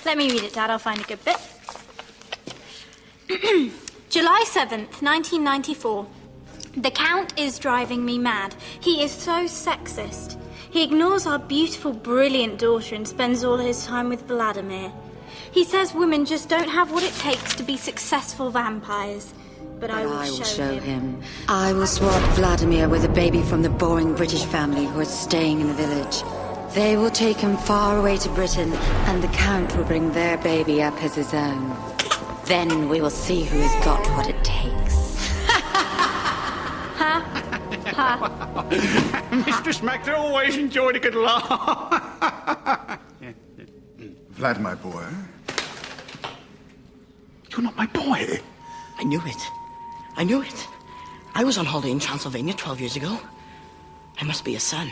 Let me read it, Dad. I'll find a good bit. July 7th, 1994. The Count is driving me mad. He is so sexist. He ignores our beautiful, brilliant daughter and spends all his time with Vladimir. He says women just don't have what it takes to be successful vampires. But I will show him. I will swap Vladimir with a baby from the boring British family who are staying in the village. They will take him far away to Britain, and the Count will bring their baby up as his own. Then we will see who has got what it takes. Ha! Ha! Mistress Magda always enjoyed a good laugh. Vlad, my boy. You're not my boy. I knew it. I knew it. I was on holiday in Transylvania 12 years ago. I must be a son.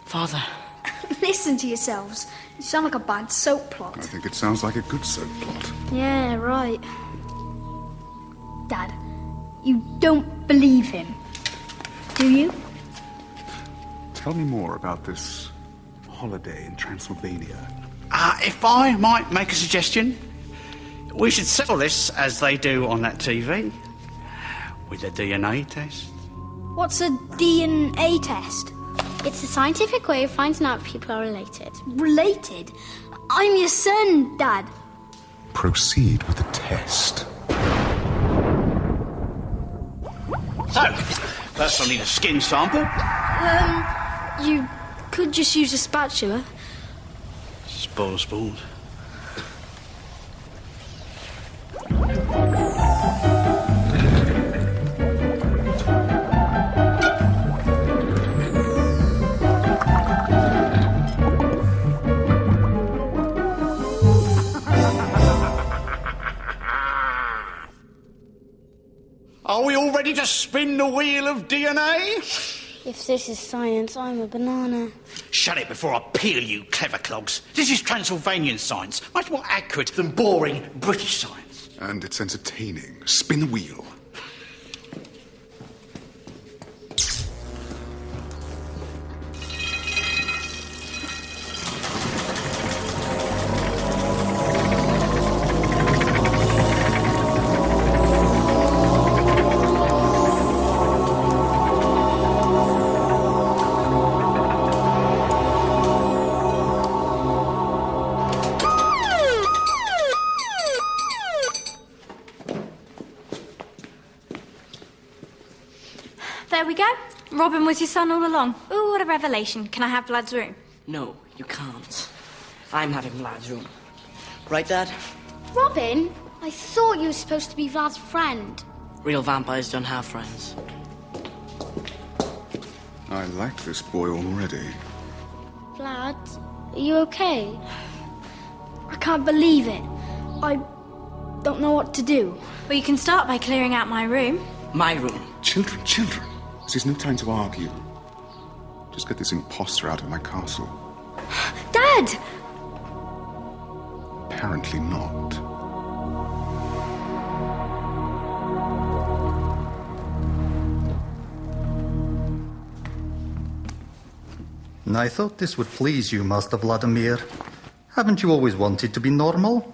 Father. Listen to yourselves. You sound like a bad soap plot. I think it sounds like a good soap plot. Yeah, right. Dad, you don't believe him, do you? Tell me more about this holiday in Transylvania. If I might make a suggestion, we should settle this as they do on that TV, with a DNA test. What's a DNA test? It's a scientific way of finding out if people are related. Related? I'm your son, Dad. Proceed with the test. So, first I'll need a skin sample. You could just use a spatula. Spoiled. Are we all ready to spin the wheel of DNA? If this is science, I'm a banana. Shut it before I peel you, clever clogs. This is Transylvanian science, much more accurate than boring British science. And it's entertaining. Spin the wheel. There we go. Robin was your son all along. Ooh, what a revelation. Can I have Vlad's room? No, you can't. I'm having Vlad's room. Right, Dad? Robin, I thought you were supposed to be Vlad's friend. Real vampires don't have friends. I like this boy already. Vlad, are you okay? I can't believe it. I don't know what to do. Well, you can start by clearing out my room. My room. Children. This is no time to argue. Just get this imposter out of my castle. Dad! Apparently not. I thought this would please you, Master Vladimir. Haven't you always wanted to be normal?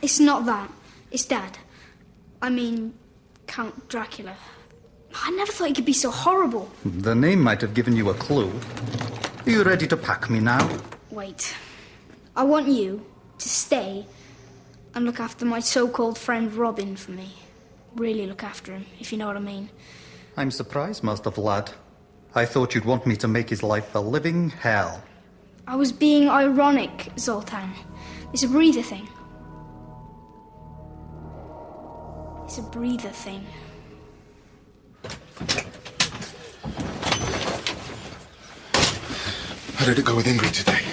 It's not that. It's Dad. I mean, Count Dracula. I never thought he could be so horrible. The name might have given you a clue. Are you ready to pack me now? Wait. I want you to stay and look after my so-called friend Robin for me. Really look after him, if you know what I mean. I'm surprised, Master Vlad. I thought you'd want me to make his life a living hell. I was being ironic, Zoltan. It's a breather thing. It's a breather thing. How did it go with Ingrid today?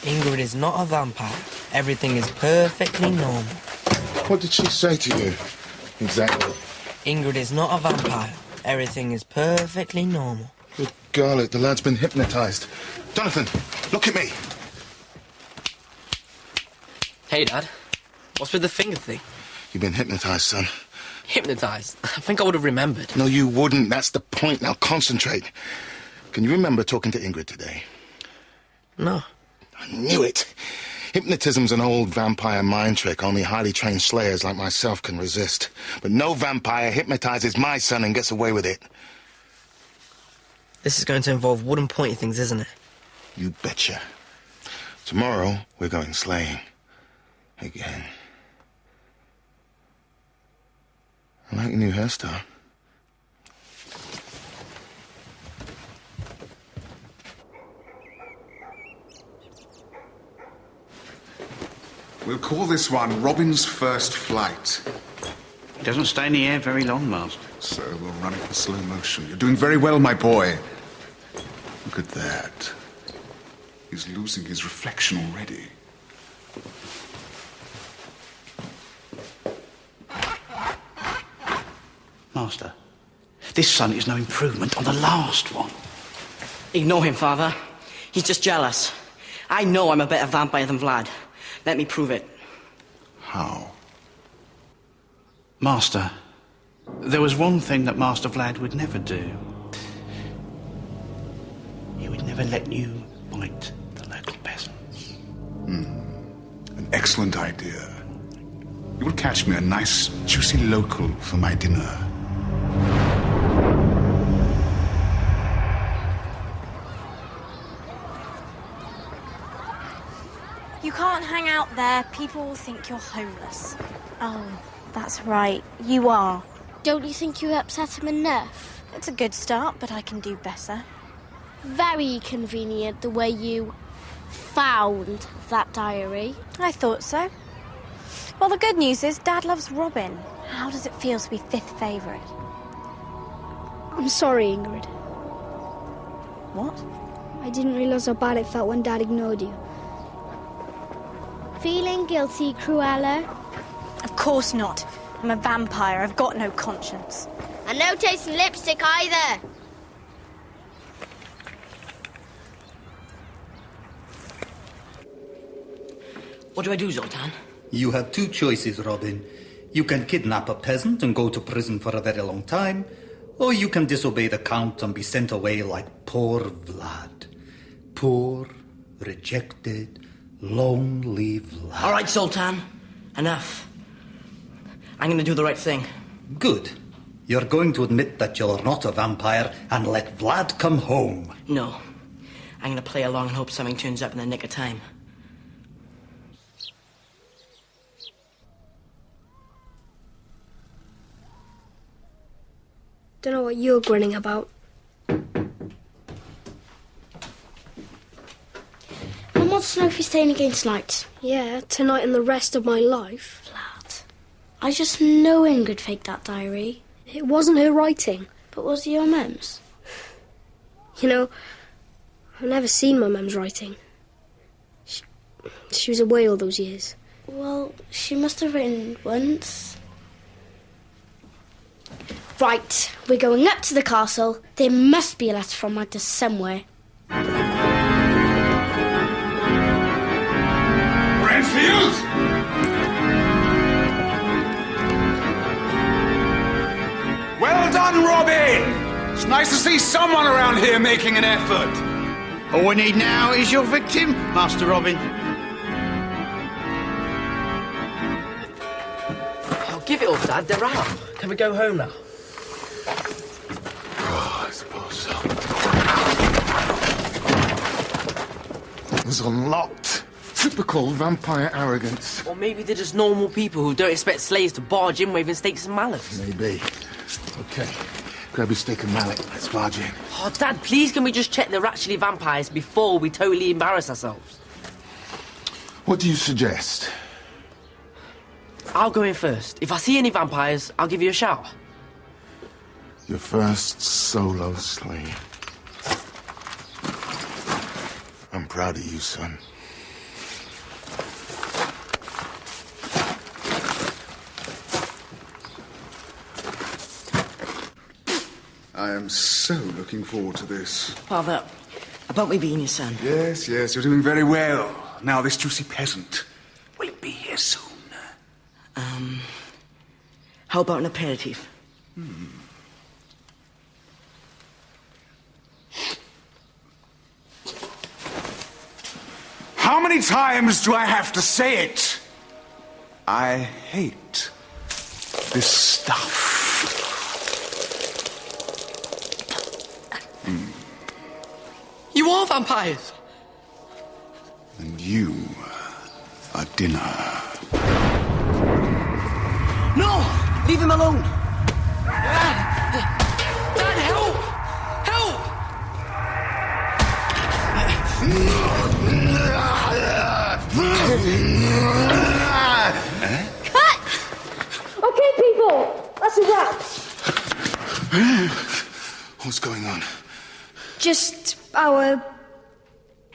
Ingrid is not a vampire. Everything is perfectly normal. What did she say to you? Exactly. Ingrid is not a vampire. Everything is perfectly normal. Good girl, the lad's been hypnotized. Jonathan, look at me. Hey, Dad. What's with the finger thing? You've been hypnotized, son. Hypnotized? I think I would have remembered. No, you wouldn't. That's the point. Now concentrate. Can you remember talking to Ingrid today? No. I knew it. Hypnotism's an old vampire mind trick only highly trained slayers like myself can resist. But no vampire hypnotizes my son and gets away with it. This is going to involve wooden pointy things, isn't it? You betcha. Tomorrow, we're going slaying. Again. I like your new hairstyle. We'll call this one Robin's First Flight. He doesn't stay in the air very long, Master. So we'll run it in slow motion. You're doing very well, my boy. Look at that. He's losing his reflection already. Master, this son is no improvement on the last one. Ignore him, Father. He's just jealous. I know I'm a better vampire than Vlad. Let me prove it. How? Master, there was one thing that Master Vlad would never do. He would never let you bite the local peasants. An excellent idea. You will catch me a nice, juicy local for my dinner. You can't hang out there. People will think you're homeless. Oh, that's right. You are. Don't you think you upset him enough? It's a good start, but I can do better. Very convenient the way you found that diary. I thought so. Well, the good news is Dad loves Robin. How does it feel to be fifth favourite? I'm sorry, Ingrid. What? I didn't realise how bad it felt when Dad ignored you. Feeling guilty, Cruella? Of course not. I'm a vampire. I've got no conscience. And no taste in lipstick either. What do I do, Zoltan? You have two choices, Robin. You can kidnap a peasant and go to prison for a very long time, or you can disobey the Count and be sent away like poor Vlad. Poor, rejected, lonely Vlad. All right, Zoltan. Enough. I'm going to do the right thing. Good. You're going to admit that you're not a vampire and let Vlad come home. No. I'm going to play along and hope something turns up in the nick of time. Don't know what you're grinning about. I want to know if you're staying again tonight. Yeah, tonight and the rest of my life. Vlad. I just know Ingrid faked that diary. It wasn't her writing. But was it your mum's? You know, I've never seen my mum's writing. She was away all those years. Well, she must have written once. Right, we're going up to the castle. There must be a letter from Magda somewhere. Renfield! Well done, Robin! It's nice to see someone around here making an effort. All we need now is your victim, Master Robin. Oh, give it up, Dad. They're out. Can we go home now? Oh, I suppose so. It was unlocked. Typical vampire arrogance. Or maybe they're just normal people who don't expect slaves to barge in waving stakes and mallets. Maybe. Okay. Grab your stick and mallet. Let's barge in. Oh, Dad, please can we just check they're actually vampires before we totally embarrass ourselves? What do you suggest? I'll go in first. If I see any vampires, I'll give you a shout. Your first solo slay. I'm proud of you, son. I am so looking forward to this. Father, about me being your son. Yes, yes, you're doing very well. Now, this juicy peasant. Will it be here soon? How about an aperitif? How many times do I have to say it? I hate this stuff. You are vampires. And you are dinner. No! Leave him alone! Dad, help! Help! Cut! Okay, people, that's a wrap. What's going on? Just our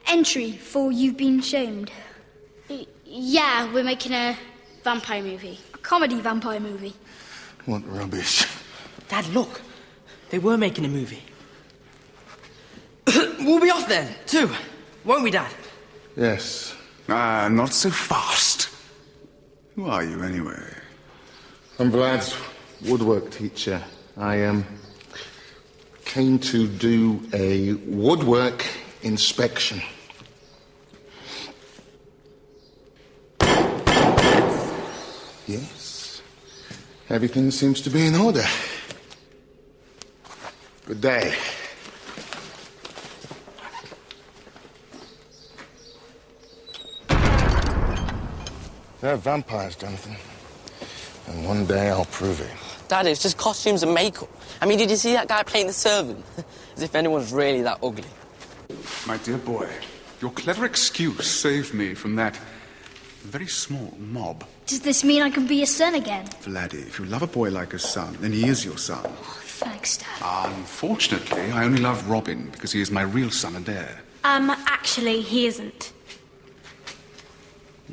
entry for You've Been Shamed. Yeah, we're making a vampire movie. A comedy vampire movie. What rubbish. Dad, look. They were making a movie. We'll be off then, too. Won't we, Dad? Yes. Not so fast. Who are you, anyway? I'm Vlad's woodwork teacher. I came to do a woodwork inspection. Yes. Everything seems to be in order. Good day. They're vampires, Jonathan. And one day I'll prove it. Dad, it's just costumes and makeup. I mean, did you see that guy playing the servant? As if anyone's really that ugly. My dear boy, your clever excuse saved me from that very small mob. Does this mean I can be your son again? Vladdy, if you love a boy like a son, then he is your son. Oh, thanks, Dad. Unfortunately, I only love Robin because he is my real son and heir. Actually, he isn't.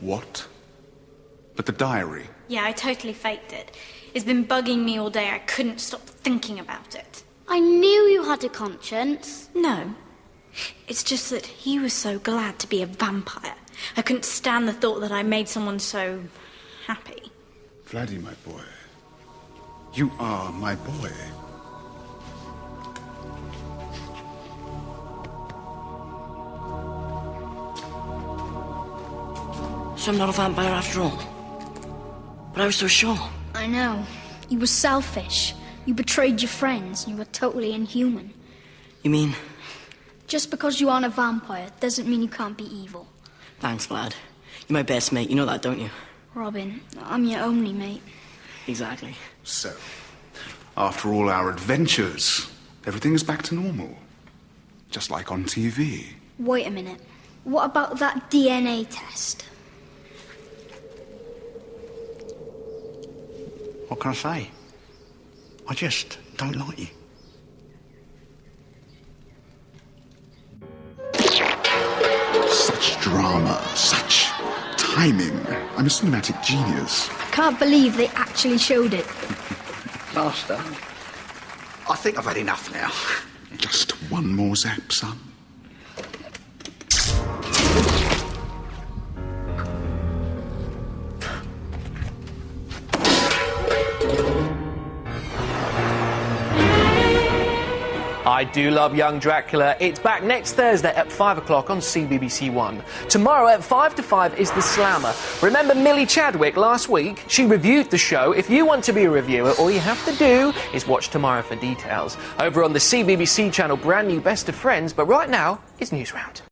What? But the diary. Yeah, I totally faked it. It's been bugging me all day. I couldn't stop thinking about it. I knew you had a conscience. No. It's just that he was so glad to be a vampire. I couldn't stand the thought that I made someone so happy. Vladdy, my boy. You are my boy. So I'm not a vampire after all. But I was so sure. I know. You were selfish. You betrayed your friends. You were totally inhuman. You mean? Just because you aren't a vampire doesn't mean you can't be evil. Thanks, Vlad. You're my best mate. You know that, don't you? Robin, I'm your only mate. Exactly. So, after all our adventures, everything is back to normal. Just like on TV. Wait a minute. What about that DNA test? What can I say? I just don't like you. Such drama, such timing. I'm a cinematic genius. I can't believe they actually showed it. Master, I think I've had enough now. Just one more zap, son. I Do Love Young Dracula. It's back next Thursday at 5 o'clock on CBBC One. Tomorrow at 5 to 5 is The Slammer. Remember Millie Chadwick last week? She reviewed the show. If you want to be a reviewer, all you have to do is watch tomorrow for details. Over on the CBBC channel, brand new Best of Friends, but right now, it's News Round.